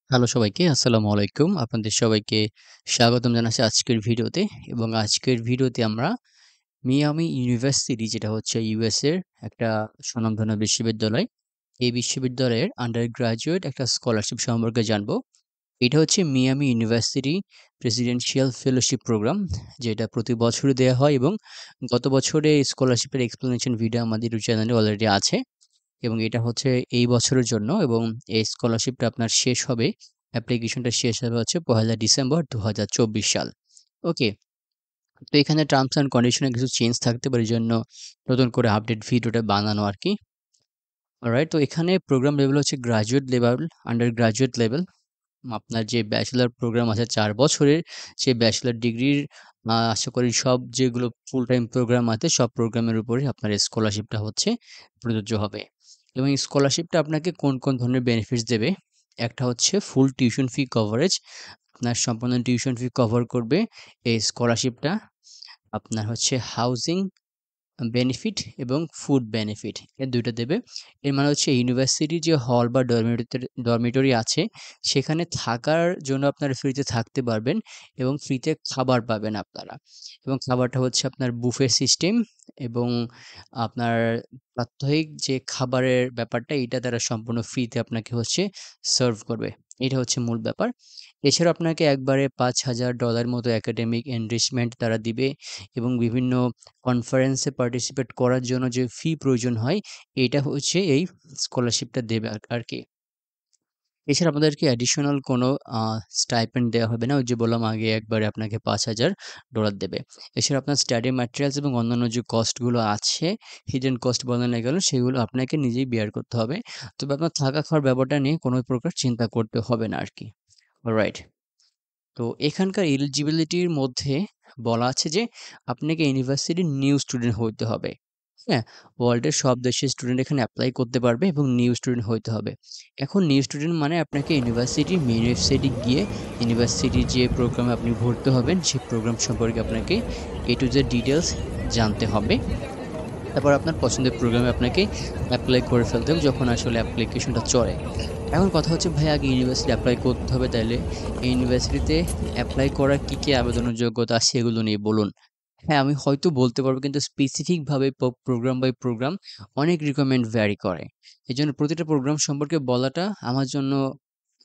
Hello সবাইকে, আসসালামু আলাইকুম। আপনাদের সবাইকে স্বাগতম জানাচ্ছি আজকের ভিডিওতে এবং আজকের ভিডিওতে আমরা মিয়ামি ইউনিভার্সিটি যেটা হচ্ছে ইউএস এর একটা স্বনামধন্য বিশ্ববিদ্যালয়। এই বিশ্ববিদ্যালয়ের আন্ডার গ্র্যাজুয়েট একটা স্কলারশিপ সম্পর্কে জানবো। এটা হচ্ছে Miami University presidential fellowship program যেটা প্রতি বছরই দেয়া হয় এবং গত বছরে স্কলারশিপের এক্সপ্লেনেশন ভিডিও আমাদের ইউটিউব চ্যানেলে অলরেডি আছে। এবং এটা হচ্ছে এই বছরের জন্য এবং এই স্কলারশিপটা আপনার শেষ হবে, অ্যাপ্লিকেশনটা শেষ হবে হচ্ছে ১লা ডিসেম্বর ২০২৪ সাল। ওকে? তো এখানে টার্মস অ্যান্ড কন্ডিশনে কিছু চেঞ্জ থাকতে পারে, এজন্য নতুন করে আপডেট ভিডিওটা বানানো আরকি। অলরাইট, তো এখানে প্রোগ্রাম লেভেল হচ্ছে graduate level, under graduate level. আপনার যে ব্যাচেলর প্রোগ্রাম আছে ৪ বছরের, সেই ব্যাচেলর ডিগ্রির আশা করি সব যেগুলো ফুল টাইম প্রোগ্রাম আছে, সব প্রোগ্রামের উপরেই আপনার স্কলারশিপটা হচ্ছে প্রযোজ্য হবে। এবং এই স্কলারশিপটা আপনাকে কোন ধরনের বেনিফিটস দেবে? একটা হচ্ছে ফুল টিউশন ফি কভারেজ। আপনার সম্পূর্ণ টিউশন ফি কভার করবে এই স্কলারশিপটা। আপনার হচ্ছে হাউজিং বেনিফিট এবং ফুড বেনিফিট, এ ২ টা দেবে। এর মানে হচ্ছে ইউনিভার্সিটির যে হল বা ডরমিটরি আছে, সেখানে থাকার জন্য আপনারা ফ্রিতে থাকতে পারবেন এবং ফ্রিতে খাবার পাবেন আপনারা। এবং খাবারটা হচ্ছে আপনার বুফে সিস্টেম এবং আপনার প্রাত্যহিক যে খাবারের ব্যাপারটা, এটা তারা সম্পূর্ণ ফ্রিতে আপনাকে হচ্ছে সার্ভ করবে। এটা হচ্ছে মূল ব্যাপার। এছাড়াও আপনাকে একবারে $৫,০০০ মতো একাডেমিক এনরিচমেন্ট তারা দিবে এবং বিভিন্ন কনফারেন্সে পার্টিসিপেট করার জন্য যে ফি প্রয়োজন হয়, এটা হচ্ছে এই স্কলারশিপটা দেবে আরকি। এছাড়া আপনাদেরকে অ্যাডিশনাল কোনো আ স্টাইপেন্ড দেওয়া হবে না। ওই যে বললাম আগে একবারে আপনাকে $৫,০০০ দেবে। এছাড়া আপনার স্টাডি ম্যাটেরিয়ালস এবং অন্যান্য যে কস্টগুলো আছে, হিডেন কস্ট বলা না কেন, সেগুলো আপনাকে নিজেই বিয়ার করতে হবে। তবে আপনার থাকা খাওয়ার ব্যাপারটা নিয়ে কোনো প্রকার চিন্তা করতে হবে না আরকি। অলরাইট। তো এখানকার এলিজিবিলিটির মধ্যে বলা আছে যে আপনাকে ইউনিভার্সিটির নিউ স্টুডেন্ট হইতে হবে। হ্যাঁ? ওয়ার্ল্ডের সব দেশের স্টুডেন্ট এখানে এপ্লাই করতে পারবে এবং নিউ স্টুডেন্ট হইতে হবে। এখন নিউ স্টুডেন্ট মানে আপনাকে ইউনিভার্সিটির মেইন ওয়েবসাইটে গিয়ে ইউনিভার্সিটির যে প্রোগ্রামে আপনি ভর্তি হবেন, সেই প্রোগ্রাম সম্পর্কে আপনাকে A to Z ডিটেইলস জানতে হবে। তারপর আপনার পছন্দের প্রোগ্রামে আপনাকে এপ্লাই করে ফেলতে হবে যখন আসলে অ্যাপ্লিকেশনটা চলে। এখন কথা হচ্ছে ভাই আগে ইউনিভার্সিটি এপ্লাই করতে হবে, তাইলে এই ইউনিভার্সিটিতে এপ্লাই করার কি আবেদনের যোগ্যতা সেগুলো নিয়ে বলুন। হ্যাঁ, আমি হয়তো বলতে পারবো কিন্তু স্পেসিফিক ভাবে প্রোগ্রাম বাই প্রোগ্রাম অনেক রিকোয়ারমেন্ট ভ্যারি করে। এজন্য প্রতিটা প্রোগ্রাম সম্পর্কে বলাটা আমার জন্য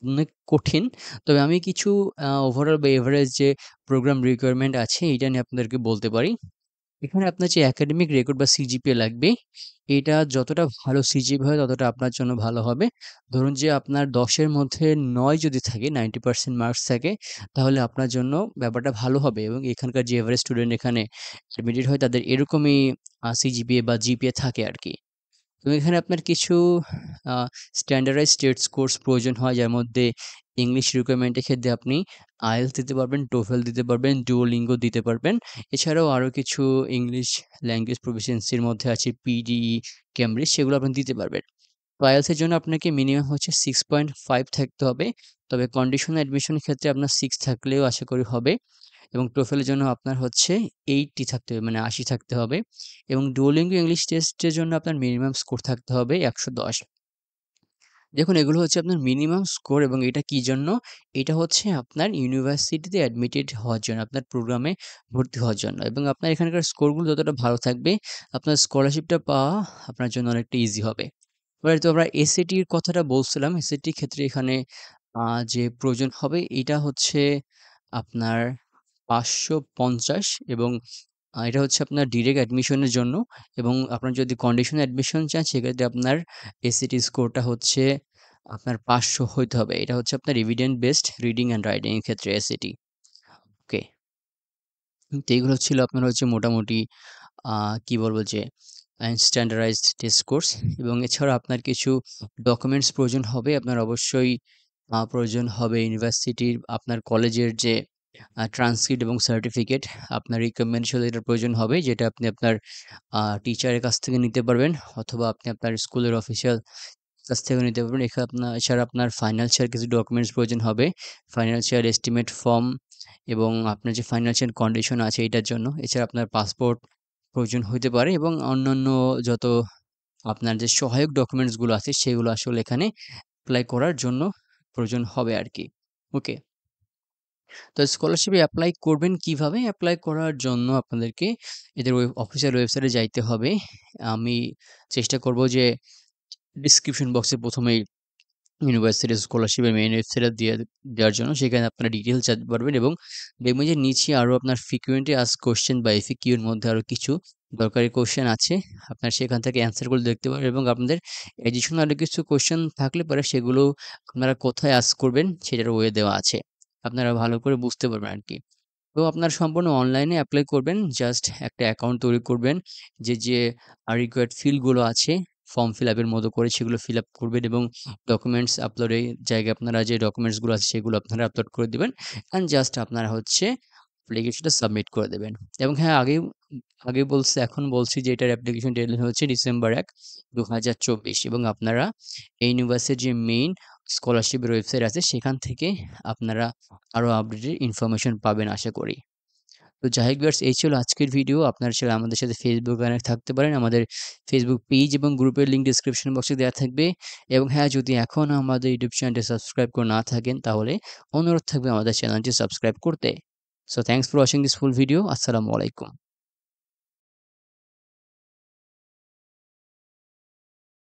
অনেক কঠিন। তবে আমি কিছু ওভারঅল বা এভারেজ যে প্রোগ্রাম রিকোয়ারমেন্ট আছে এইটা নিয়ে আপনাদেরকে বলতে পারি। এখানে আপনার যে একাডেমিক রেকর্ড বা সিজিপিএ লাগবে, এটা যতটা ভালো সিজিপিএ হয় ততটা আপনার জন্য ভালো হবে। ধরুন যে আপনার ১০ এর মধ্যে ৯ যদি থাকে, 90% মার্কস থাকে, তাহলে আপনার জন্য ব্যাপারটা ভালো হবে এবং এখানকার যে এভারেজ স্টুডেন্ট এখানে অ্যাডমিটেড হয় তাদের এরকমই সিজিপিএ বা জিপিএ থাকে আরকি। তো এখানে আপনার কিছু আ স্ট্যান্ডার্ডাইজড টেস্ট কোর্স প্রয়োজন হয়, যার মধ্যে ইংলিশ রিকোয়ারমেন্ট এর ক্ষেত্রে আপনি IELTS দিতে পারবেন, TOEFL দিতে পারবেন, Duolingo দিতে পারবেন। এছাড়াও আরো কিছু ইংলিশ ল্যাঙ্গুয়েজ প্রফিসিয়েন্সি এর মধ্যে আছে PDE, ক্যামব্রিজ, সেগুলো আপনি দিতে পারবেন। তো IELTS এর জন্য আপনাকে মিনিমাম হচ্ছে 6.5 থাকতে হবে। তবে কন্ডিশনাল অ্যাডমিশন এর ক্ষেত্রে আপনার 6 থাকলেও আশা করি হবে। এবং TOEFL এর জন্য আপনার হচ্ছে 80 থাকতে হবে, মানে 80 থাকতে হবে। এবং Duolingo ইংলিশ টেস্টের জন্য আপনার মিনিমাম স্কোর থাকতে হবে ১১০। দেখুন, এগুলো হচ্ছে আপনার মিনিমাম স্কোর এবং এটা কি জন্য? এটা হচ্ছে আপনার ইউনিভার্সিটিতে অ্যাডমিটেড হওয়ার জন্য, আপনার প্রোগ্রামে ভর্তি হওয়ার জন্য এবং আপনার এখানকার স্কোরগুলো যতটা ভালো থাকবে, আপনার স্কলারশিপটা পাওয়া আপনার জন্য অনেকটা ইজি হবে। এবারে তো আমরা এসএটির কথাটা বলছিলাম। এসএটির ক্ষেত্রে এখানে যে প্রয়োজন হবে এটা হচ্ছে আপনার ৫৫০ এবং এটা হচ্ছে আপনার ডিরেক্ট অ্যাডমিশনের জন্য এবং আপনার যদি কন্ডিশনাল অ্যাডমিশন চান সেক্ষেত্রে আপনার এসএটি স্কোরটা হচ্ছে আপনার ৫০০ হইতে হবে। এটা হচ্ছে আপনার evidence based reading and writing এর ক্ষেত্রে এসএটি। ওকে। তো এগুলো ছিল আপনার হচ্ছে মোটামুটি আ কি বলব যে স্ট্যান্ডার্ডাইজড টেস্ট কোর্স এবং এছাড়াও আপনার কিছু ডকুমেন্টস প্রয়োজন হবে। আপনার অবশ্যই প্রয়োজন হবে ইউনিভার্সিটির আপনার কলেজের যে ট্রান্সক্রিপ্ট এবং সার্টিফিকেট, আপনার রিকমেন্ডেশন লেটার প্রয়োজন হবে, যেটা আপনি আপনার টিচারের কাছ থেকে নিতে পারবেন অথবা আপনি আপনার স্কুলের অফিসিয়াল কাছ থেকেও নিতে পারবেন। এছাড়া আপনার ফাইন্যান্সিয়াল কিছু ডকুমেন্টস প্রয়োজন হবে। ফাইন্যান্সিয়াল এস্টিমেট ফর্ম এবং আপনার যে ফাইন্যান্সিয়াল কন্ডিশন আছে এটার জন্য। এছাড়া আপনার পাসপোর্ট প্রয়োজন হইতে পারে এবং অন্যান্য যত আপনার যে সহায়ক ডকুমেন্টস গুলো আছে সেগুলো আসলে এখানে এপ্লাই করার জন্য প্রয়োজন হবে আরকি। ওকে। তো স্কলারশিপে এপ্লাই করবেন কিভাবে? এপ্লাই করার জন্য আপনাদেরকে এদের অফিসিয়াল ওয়েবসাইটে যাইতে হবে। আমি চেষ্টা করব যে ডিসক্রিপশন বক্সে ১ম এই ইউনিভার্সিটি স্কলারশিপের মেইন ওয়েবসাইটে দেওয়ার জন্য সেখানে আপনারা ডিটেইলস জানতে পারবেন এবং দেখবেন যে নিচে আরো আপনার ফ্রিকুয়েন্টলি আস্কড কোয়েশ্চেন বা এফএকিউ এর মধ্যে আরো কিছু দরকারি কোয়েশ্চেন আছে। আপনারা সেখান থেকে অ্যান্সার গুলো দেখতে পারবেন এবং আপনাদের অ্যাডিশনাল আরো কিছু কোয়েশ্চেন থাকলে পরে সেগুলো আপনারা কোথায় আস্ক করবেন সেটার ওয়ে দেওয়া আছে। আপনারা ভালো করে বুঝতে পারবেন আরকি। তো আপনার সম্পূর্ণ অনলাইনে এপ্লাই করবেন। জাস্ট একটা অ্যাকাউন্ট তৈরি করবেন। যে রিকোয়ার্ড ফিল্ড গুলো আছে ফর্ম ফিল আপ এর মতো করে সেগুলো ফিল আপ করবেন এবং ডকুমেন্টস আপলোডের জায়গায় আপনারা যে ডকুমেন্টস গুলো আছে সেগুলো আপনারা আপলোড করে দিবেন। অ্যান্ড জাস্ট আপনারা হচ্ছে অ্যাপ্লিকেশনটা সাবমিট করে দেবেন। এবং হ্যাঁ, আগে বলছি এখন বলছি যে এটার অ্যাপ্লিকেশন ডেডলাইন হচ্ছে ডিসেম্বর ১, ২০২৪ এবং আপনারা এই ইউনিভার্সিটির যে মেইন স্কলারশিপের ওয়েবসাইট আছে সেখান থেকে আপনারা আরো আপডেটেড ইনফরমেশন পাবেন আশা করি। তো যাই হোক ভিউয়ার্স, এই ছিল আজকের ভিডিও। আপনারা চাইলে আমাদের সাথে Facebook কানেক্ট থাকতে পারেন। আমাদের Facebook পেজ এবং গ্রুপের লিংক ডেসক্রিপশন বক্সে দেওয়া থাকবে। এবং হ্যাঁ, যদি এখনও আমাদের ইউটিউব চ্যানেলটি সাবস্ক্রাইব করে না থাকেন তাহলে অনুরোধ থাকবে আমাদের চ্যানেলটি সাবস্ক্রাইব করতে। So thanks for watching this full video. আসসালামু আলাইকুম।